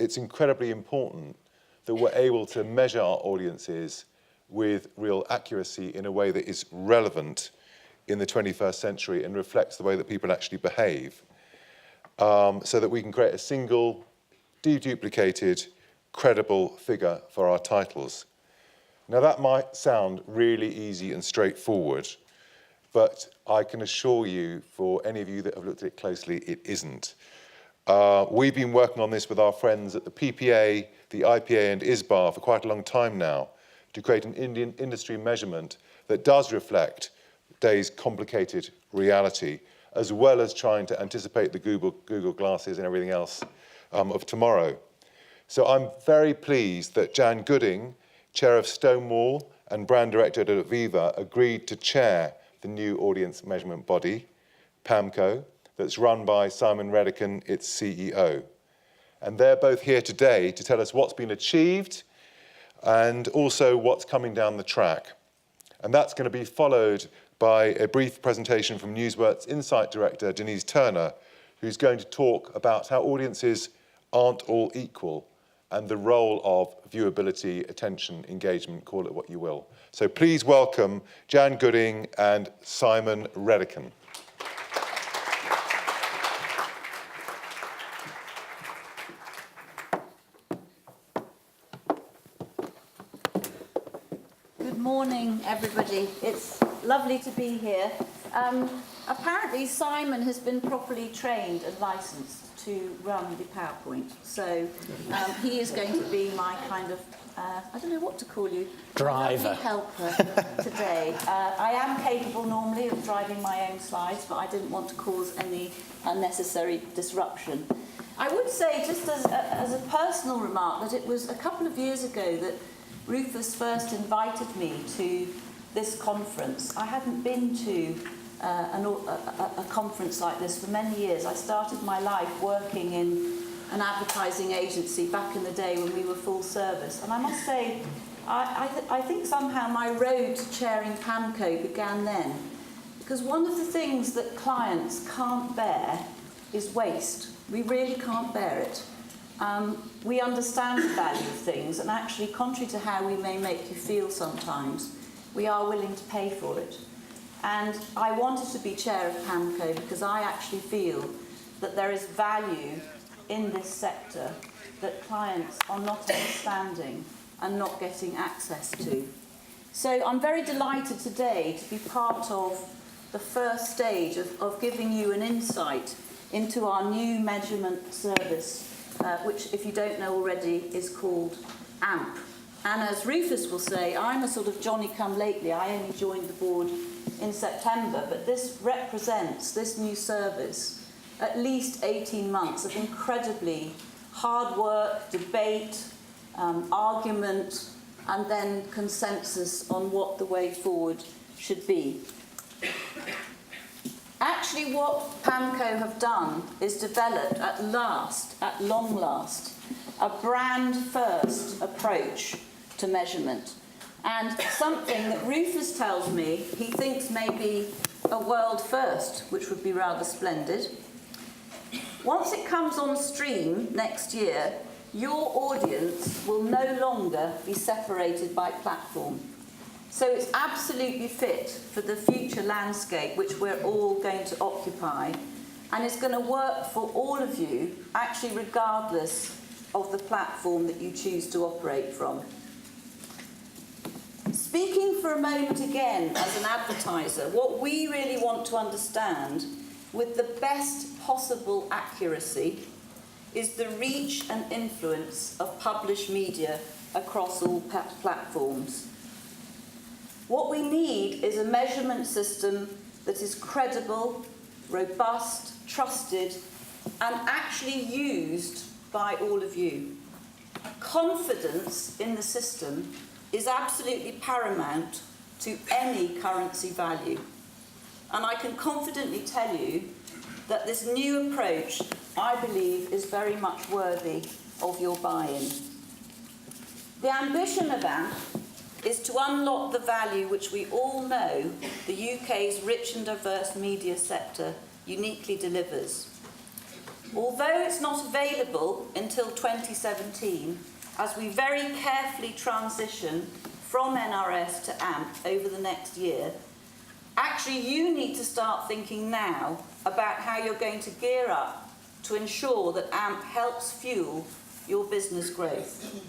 it's incredibly important that we're able to measure our audiences with real accuracy in a way that is relevant in the 21st century and reflects the way that people actually behave, so that we can create a single, deduplicated, credible figure for our titles. Now that might sound really easy and straightforward, but I can assure you, for any of you that have looked at it closely, it isn't. We've been working on this with our friends at the PPA, the IPA and ISBAR for quite a long time now to create an Indian industry measurement that does reflect today's complicated reality, as well as trying to anticipate the Google glasses and everything else of tomorrow. So I'm very pleased that Jan Gooding, Chair of Stonewall and Brand Director at Aviva, agreed to chair the new audience measurement body, PAMCo, that's run by Simon Redican, its CEO. And they're both here today to tell us what's been achieved and also what's coming down the track. And that's going to be followed by a brief presentation from Newsworks Insight Director Denise Turner, who's going to talk about how audiences aren't all equal and the role of viewability, attention, engagement, call it what you will. So please welcome Jan Gooding and Simon Redican. Good morning, everybody. It's lovely to be here. Apparently, Simon has been properly trained and licensed to run the PowerPoint. So he is going to be my kind of, I don't know what to call you, driver, helper today. I am capable normally of driving my own slides, but I didn't want to cause any unnecessary disruption. I would say, just as a personal remark, that it was a couple of years ago that Rufus first invited me to this conference. I hadn't been to a conference like this for many years. I started my life working in an advertising agency back in the day when we were full service. And I must say, I think somehow my road to chairing PAMCo began then. Because one of the things that clients can't bear is waste. We really can't bear it. We understand the value of things, and actually, contrary to how we may make you feel sometimes, we are willing to pay for it. And I wanted to be chair of PAMCo because I actually feel that there is value in this sector that clients are not understanding and not getting access to. So I'm very delighted today to be part of the first stage of giving you an insight into our new measurement service, which, if you don't know already, is called AMP. And as Rufus will say, I'm a sort of Johnny-come-lately. I only joined the board in September, but this represents, this new service, at least 18 months of incredibly hard work, debate, argument, and then consensus on what the way forward should be. Actually, what PAMCo have done is developed at long last, a brand-first approach to measurement. And something that Rufus tells me he thinks may be a world first, which would be rather splendid. Once it comes on stream next year, your audience will no longer be separated by platform. So it's absolutely fit for the future landscape which we're all going to occupy, and it's going to work for all of you, actually regardless of the platform that you choose to operate from. Speaking for a moment again as an advertiser, what we really want to understand with the best possible accuracy is the reach and influence of published media across all platforms. What we need is a measurement system that is credible, robust, trusted, and actually used by all of you. Confidence in the system is absolutely paramount to any currency value. And I can confidently tell you that this new approach, I believe, is very much worthy of your buy-in. The ambition of AMP is to unlock the value which we all know the UK's rich and diverse media sector uniquely delivers. Although it's not available until 2017, as we very carefully transition from NRS to AMP over the next year, actually you need to start thinking now about how you're going to gear up to ensure that AMP helps fuel your business growth.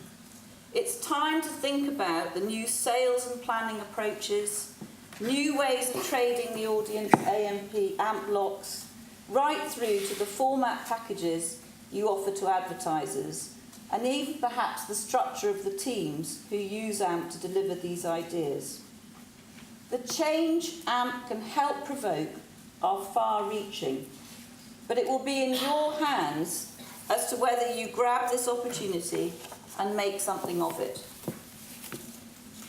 It's time to think about the new sales and planning approaches, new ways of trading the audience AMP blocks, right through to the format packages you offer to advertisers, and even perhaps the structure of the teams who use AMP to deliver these ideas. The change AMP can help provoke are far-reaching, but it will be in your hands as to whether you grab this opportunity and make something of it.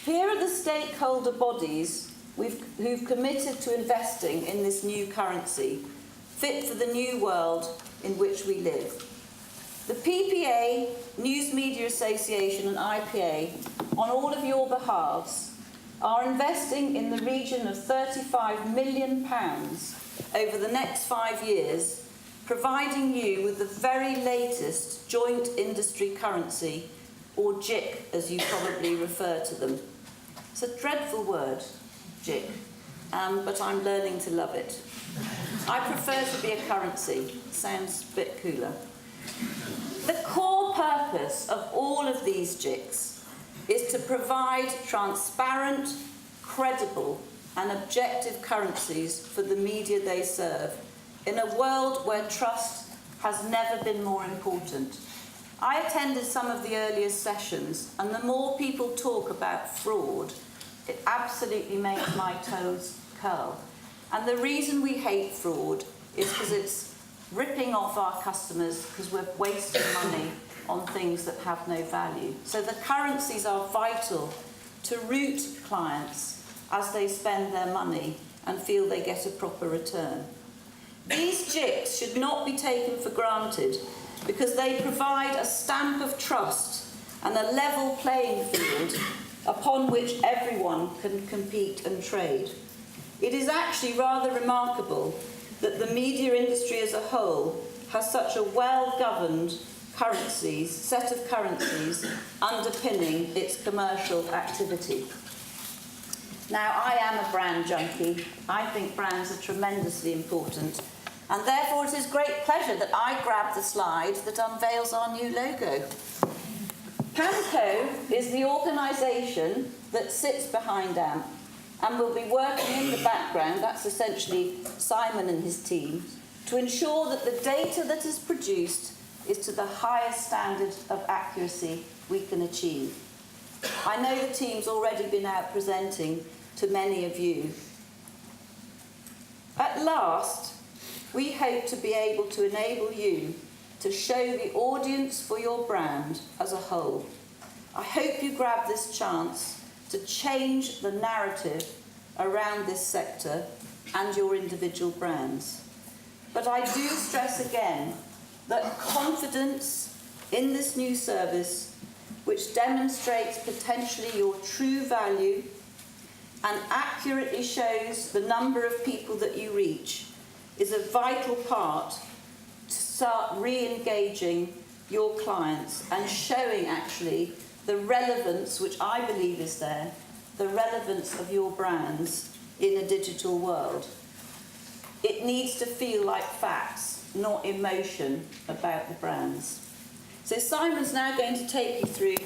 Here are the stakeholder bodies who've committed to investing in this new currency, fit for the new world in which we live. The PPA, News Media Association and IPA, on all of your behalves, are investing in the region of £35 million over the next 5 years, providing you with the very latest joint industry currency, or JIC as you probably refer to them. It's a dreadful word, JIC, but I'm learning to love it. I prefer to be a currency. Sounds a bit cooler. The core purpose of all of these JICs is to provide transparent, credible and objective currencies for the media they serve in a world where trust has never been more important. I attended some of the earlier sessions, and the more people talk about fraud, it absolutely makes my toes curl. And the reason we hate fraud is because it's ripping off our customers because we're wasting money on things that have no value. So the currencies are vital to route clients as they spend their money and feel they get a proper return. These JICs should not be taken for granted because they provide a stamp of trust and a level playing field upon which everyone can compete and trade. It is actually rather remarkable that the media industry as a whole has such a well-governed set of currencies underpinning its commercial activity. Now, I am a brand junkie. I think brands are tremendously important. And therefore, it is great pleasure that I grab the slide that unveils our new logo. PAMCo is the organisation that sits behind AMP and will be working in the background, that's essentially Simon and his team, to ensure that the data that is produced is to the highest standard of accuracy we can achieve. I know the team's already been out presenting to many of you. At last, we hope to be able to enable you to show the audience for your brand as a whole. I hope you grab this chance to change the narrative around this sector and your individual brands. But I do stress again that confidence in this new service, which demonstrates potentially your true value and accurately shows the number of people that you reach, is a vital part to start re-engaging your clients and showing actually the relevance, which I believe is there, the relevance of your brands in a digital world. It needs to feel like facts, not emotion about the brands. So Simon's now going to take you through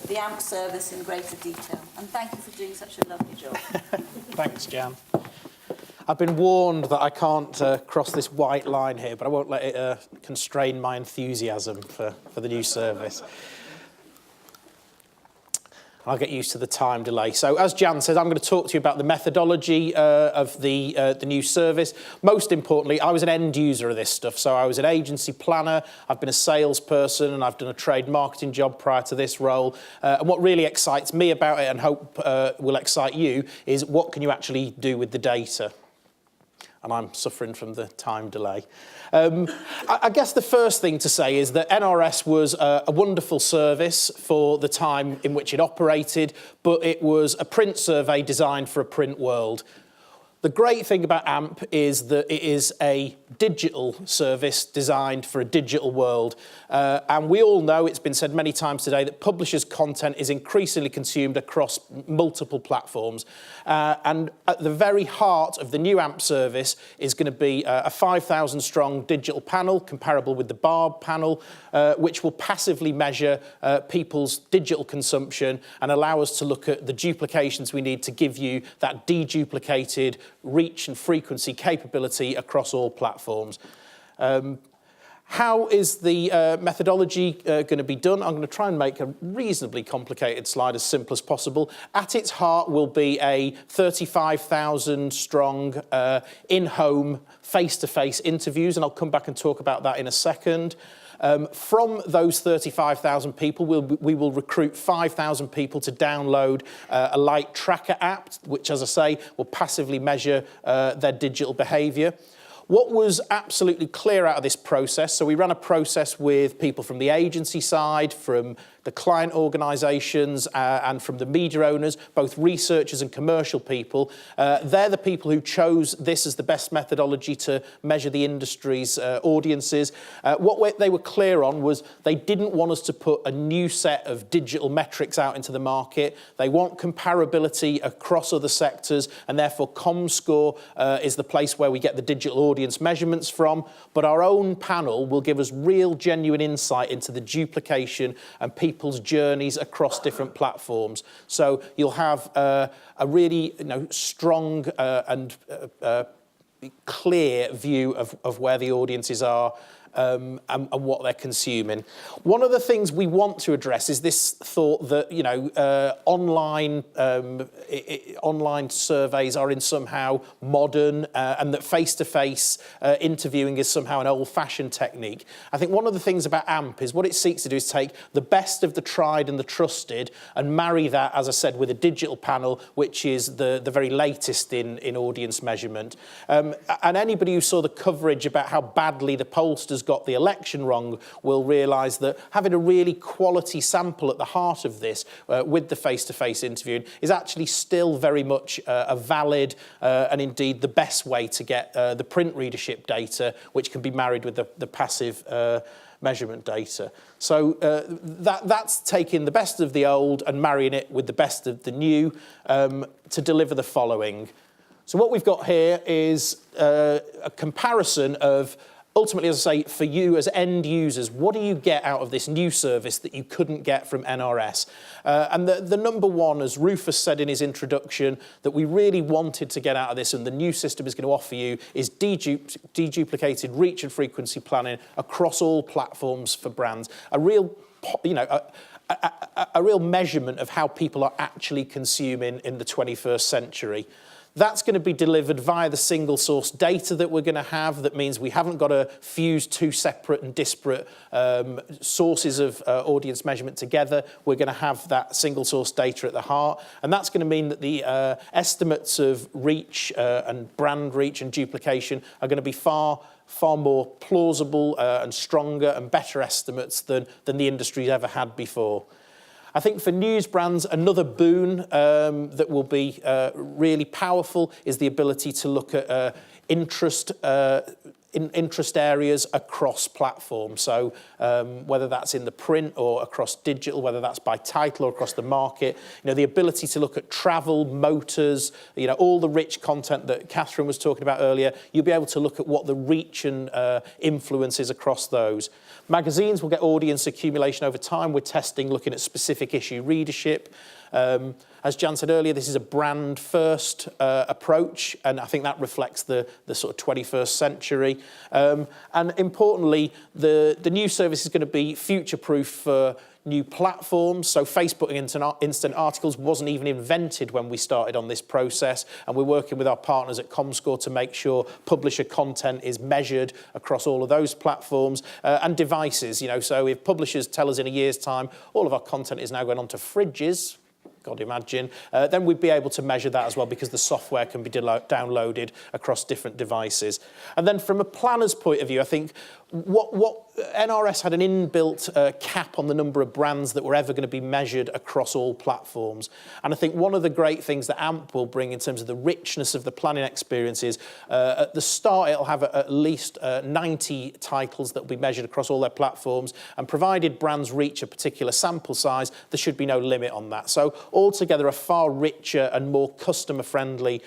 the AMP service in greater detail. And thank you for doing such a lovely job. Thanks, Jan. I've been warned that I can't cross this white line here, but I won't let it constrain my enthusiasm for the new service. I'll get used to the time delay. So as Jan said, I'm going to talk to you about the methodology of the new service. Most importantly, I was an end user of this stuff. So I was an agency planner, I've been a salesperson, and I've done a trade marketing job prior to this role. And what really excites me about it, and hope will excite you, is what can you actually do with the data? And I'm suffering from the time delay. I guess the first thing to say is that NRS was a wonderful service for the time in which it operated, but it was a print survey designed for a print world. The great thing about AMP is that it is a digital service designed for a digital world. And we all know, it's been said many times today, that publishers' content is increasingly consumed across multiple platforms. And at the very heart of the new AMP service is going to be a 5,000 strong digital panel, comparable with the Barb panel, which will passively measure people's digital consumption and allow us to look at the duplications we need to give you that deduplicated reach and frequency capability across all platforms. How is the methodology going to be done? I'm going to try and make a reasonably complicated slide as simple as possible. At its heart will be a 35,000 strong in-home face-to-face interviews, and I'll come back and talk about that in a second. From those 35,000 people, we will recruit 5,000 people to download a light tracker app, which, as I say, will passively measure their digital behaviour. What was absolutely clear out of this process, so we ran a process with people from the agency side, from the client organisations and from the media owners, both researchers and commercial people. They're the people who chose this as the best methodology to measure the industry's audiences. What they were clear on was they didn't want us to put a new set of digital metrics out into the market. They want comparability across other sectors, and therefore PAMCo is the place where we get the digital audience measurements from. But our own panel will give us real, genuine insight into the duplication and people's journeys across different platforms. So you'll have a really strong and clear view of where the audiences are and what they're consuming. One of the things we want to address is this thought that online surveys are in somehow modern and that face-to-face interviewing is somehow an old-fashioned technique. I think one of the things about AMP is what it seeks to do is take the best of the tried and the trusted and marry that, as I said, with a digital panel, which is the very latest in audience measurement. And anybody who saw the coverage about how badly the pollsters got the election wrong will realise that having a really quality sample at the heart of this with the face-to-face interviewing is actually still very much a valid and indeed the best way to get the print readership data, which can be married with the passive measurement data. So that's taking the best of the old and marrying it with the best of the new to deliver the following. So what we've got here is a comparison of, ultimately, as I say, for you as end users, what do you get out of this new service that you couldn't get from NRS? And the number one, as Rufus said in his introduction, that we really wanted to get out of this and the new system is going to offer you is deduplicated reach and frequency planning across all platforms for brands. A real, a real measurement of how people are actually consuming in the 21st century. That's going to be delivered via the single source data that we're going to have. That means we haven't got to fuse two separate and disparate sources of audience measurement together. We're going to have that single source data at the heart. And that's going to mean that the estimates of reach and brand reach and duplication are going to be far more plausible and stronger and better estimates than the industry's ever had before. I think for news brands, another boon that will be really powerful is the ability to look at interest areas across platforms. So whether that's in the print or across digital, whether that's by title or across the market, the ability to look at travel, motors, all the rich content that Catherine was talking about earlier, you'll be able to look at what the reach and influence is across those. Magazines will get audience accumulation over time. We're testing, looking at specific issue readership. As Jan said earlier, this is a brand-first approach, and I think that reflects the sort of 21st century. And importantly, the new service is going to be future-proof for new platforms. So Facebook instant articles wasn't even invented when we started on this process, and we're working with our partners at ComScore to make sure publisher content is measured across all of those platforms and devices. So if publishers tell us in a year's time all of our content is now going onto fridges, God imagine, then we'd be able to measure that as well, because the software can be downloaded across different devices. And then from a planner's point of view, I think what NRS had an inbuilt cap on the number of brands that were ever going to be measured across all platforms. And I think one of the great things that AMP will bring in terms of the richness of the planning experience is at the start it'll have at least 90 titles that will be measured across all their platforms, and provided brands reach a particular sample size, there should be no limit on that. So altogether a far richer and more customer-friendly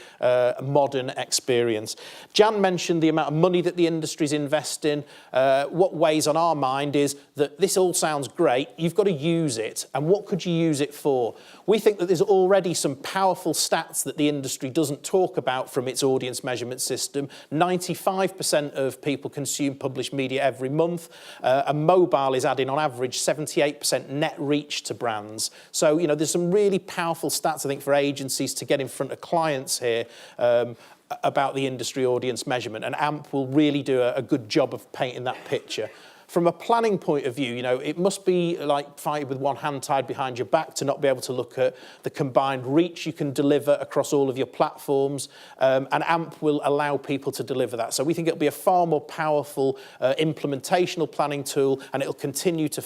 modern experience. Jan mentioned the amount of money that the industry's investing. What weighs on our mind is that this all sounds great, you've got to use it, and what could you use it for? We think that there's already some powerful stats that the industry doesn't talk about from its audience measurement system. 95% of people consume published media every month, and mobile is adding on average 78% net reach to brands. So, you know, there's some really powerful stats, I think, for agencies to get in front of clients here about the industry audience measurement, and AMP will really do a good job of painting that picture. From a planning point of view, you know, it must be like fighting with one hand tied behind your back to not be able to look at the combined reach you can deliver across all of your platforms, and AMP will allow people to deliver that. So we think it'll be a far more powerful implementational planning tool, and it'll continue to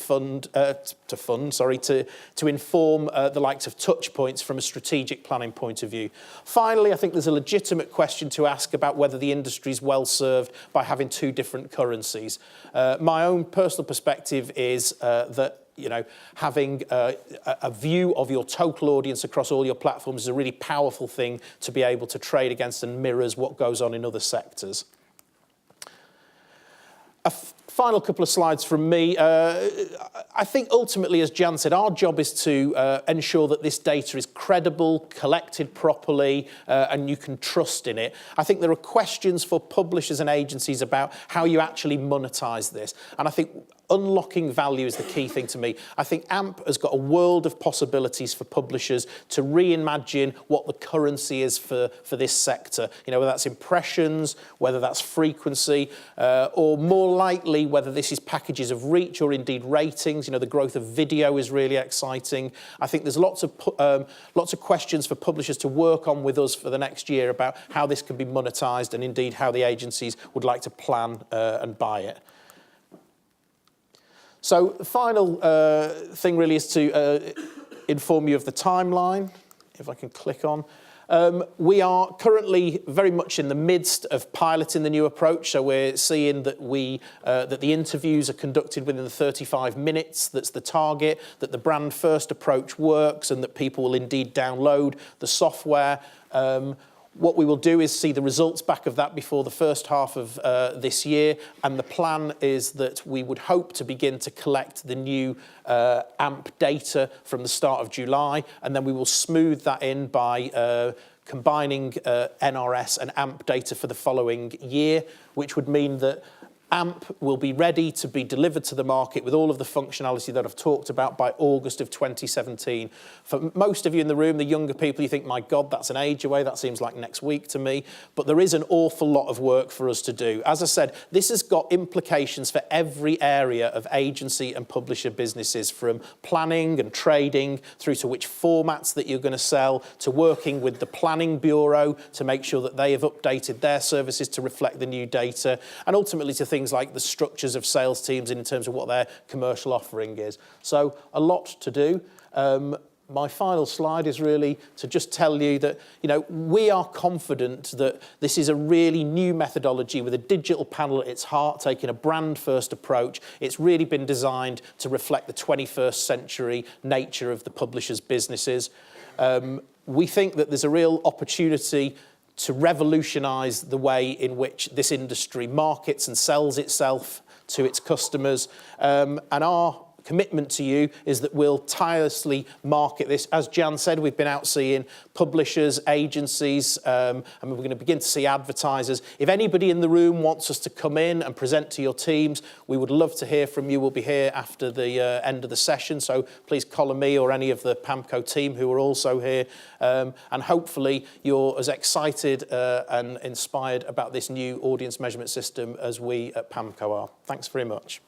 inform the likes of touch points from a strategic planning point of view. Finally, I think there's a legitimate question to ask about whether the industry is well served by having two different currencies. My own personal perspective is that, you know, having a view of your total audience across all your platforms is a really powerful thing to be able to trade against, and mirrors what goes on in other sectors. A final couple of slides from me. I think ultimately, as Jan said, our job is to ensure that this data is credible, collected properly, and you can trust in it. I think there are questions for publishers and agencies about how you actually monetize this. And I think unlocking value is the key thing to me. I think AMP has got a world of possibilities for publishers to reimagine what the currency is for this sector. You know, whether that's impressions, whether that's frequency, or more likely whether this is packages of reach or indeed ratings. You know, the growth of video is really exciting. I think there's lots of questions for publishers to work on with us for the next year about how this can be monetized, and indeed how the agencies would like to plan and buy it. So the final thing really is to inform you of the timeline, if I can click on. We are currently very much in the midst of piloting the new approach, so we're seeing that that the interviews are conducted within the 35 minutes, that's the target, that the brand first approach works, and that people will indeed download the software. What we will do is see the results back of that before the first half of this year, and the plan is that we would hope to begin to collect the new AMP data from the start of July, and then we will smooth that in by combining NRS and AMP data for the following year, which would mean that AMP will be ready to be delivered to the market with all of the functionality that I've talked about by August of 2017. For most of you in the room, the younger people, you think, my God, that's an age away. That seems like next week to me. But there is an awful lot of work for us to do. As I said, this has got implications for every area of agency and publisher businesses, from planning and trading through to which formats that you're going to sell, to working with the planning bureau to make sure that they have updated their services to reflect the new data, and ultimately to things like the structures of sales teams in terms of what their commercial offering is. So a lot to do. My final slide is really to just tell you that, you know, we are confident that this is a really new methodology with a digital panel at its heart, taking a brand-first approach. It's really been designed to reflect the 21st century nature of the publishers' businesses. We think that there's a real opportunity to revolutionise the way in which this industry markets and sells itself to its customers. And our commitment to you is that we'll tirelessly market this. As Jan said, we've been out seeing publishers, agencies, and we're going to begin to see advertisers. If anybody in the room wants us to come in and present to your teams, we would love to hear from you. We'll be here after the end of the session, so please call me or any of the PAMCo team who are also here. And hopefully you're as excited and inspired about this new audience measurement system as we at PAMCo are. Thanks very much.